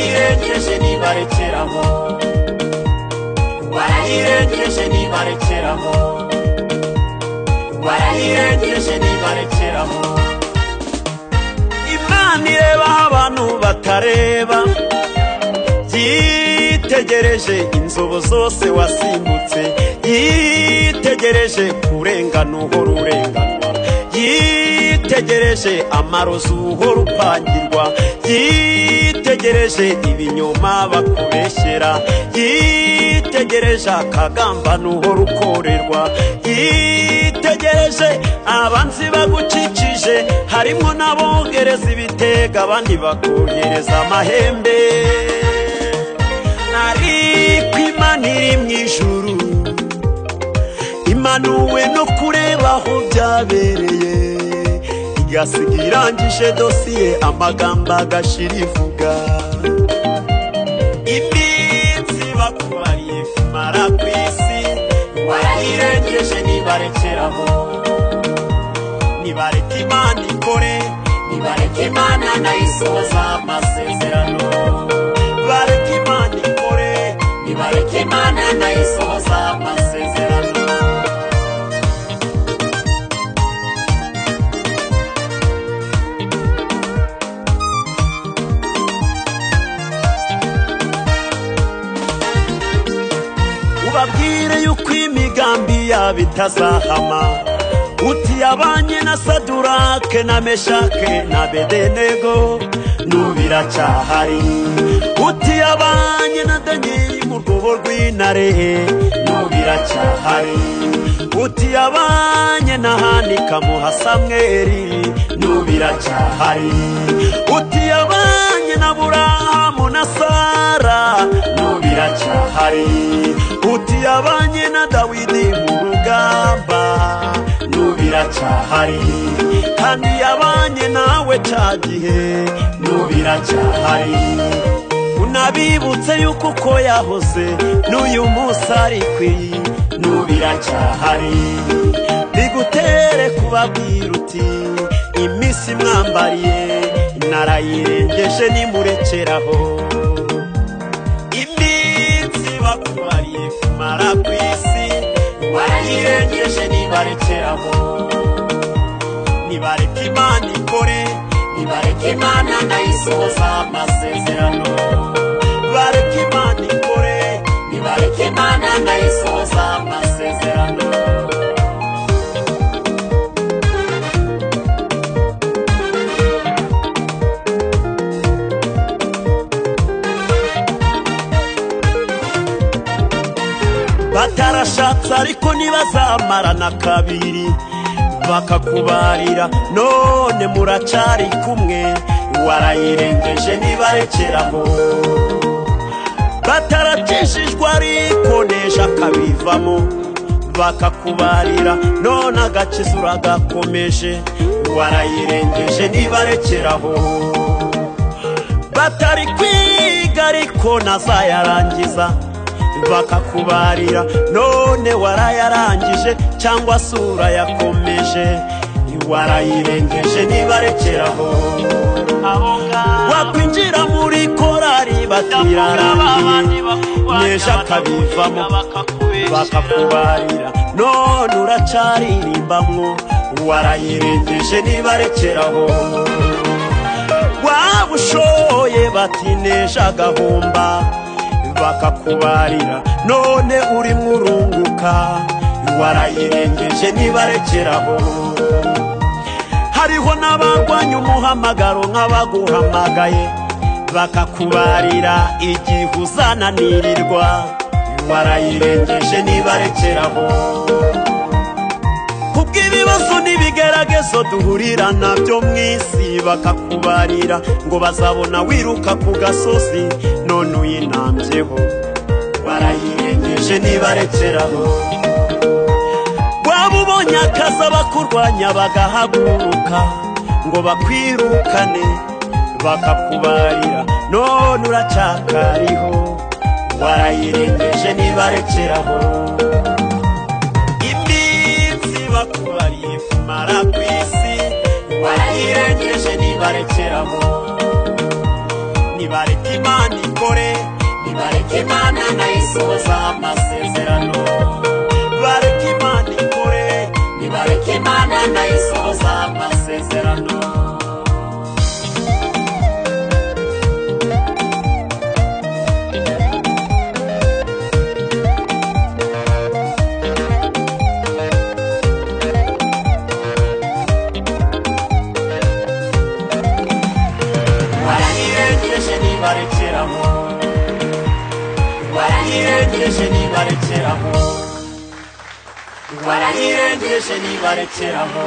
warayirengeje nibarekeraho warayirengeje nibarekeraho warayirengeje nibarekeraho Imana ireba abantu batareba yitegereje inzobo zose wasimbutse yitegereje kurengana uhora urenganwa yitegereje amarozi uhora upangirwa yitegereje ibinyoma bakubeshyera yitegereje akagambano uhora ukorerwa yitegereje abanzi bagukikije harimo n'abogereza ibitega abandi bakogereza amahembe ariko Imana iri mw'ijuru imanuwe no kureba aho byabereye igasiga irangije dosiye amagambo agashira ivuga iminsi bakubariye kumara ku isi warayirengeje nibarekeraho nibareke Imana ikore nibareke Imana nayisohoza amasezerano bareke Imana ikore nibareke Imana nayisohoza amasezerano ubabwire yuko imigambi yabo itazahama uti yabanye na Sadurake na Meshake na Abedenego nubiracyahari uti yabanye na Danieli mu rwobo rw'intare nubiracyahari uti yabanye na Hanikamuha Samweli nubiracyahari uti yabanye na Aburahamu na Sara nubiracyahari uti yabanye na Dawidi mu rugamba nubiracyahari kandi yabanye nawe cyagihe nubiracyahari unabibutse yuko uko yahoze n'uyu munsi ari kwi nubiracyahari bigutere kubabwira uti iminsi mwambariye narayirengeje nimurekeraho iminsi bakubariye kumara ku isi warayirengeje nibarekeraho nibareke Imana ikore nibareke Imana nayisohoza amasezerano bareke Imana ikore nibareke Imana nayisohoza amasezerano batarashatse ariko nibazamarana kabiri bakakubarira none muracari kumwe warayirengeje nibarekeraho batarakishijwe ariko neje akabivamo bakakubarira none agakiza uragakomeje warayirengeje nibarekeraho batari kwiga ariko nazayarangiza bakakubarira none warayarangije cyangwa sura yakomeje warayirengeje nibarekeraho wakwinjira muri korari batirarangiye neje akabivamo bakakubarira none uracaririmbamwo warayirengeje nibarekeraho waba ushoye bati neje agahomba bakakubarira none uri murunguka warayirengeje nibarekeraho hariho n'abagwanya umuhamagaro nk'abaguhamagaye bakakubarira igihe uzananirirwa warayirengeje nibarekeraho kubw'ibibazo n'ibigeragezo duhurira nabyo mu isi bakakubarira ngo bazabona wiruka ku gasozi none uyinambyeho warayirengeje nibarekeraho waba ubonye akazi abakurwanya bagahaguruka ngo bakwirukane bakakubarira none uracakariho warayirengeje nibarekeraho iminsi bakubariye kumara ku isi warayirengeje nibarekeraho nibareke Imana isohoza amasezerano bareke Imana ikore nibareke Imana nayo isohoza amasezerano warayirengeje nibarekeraho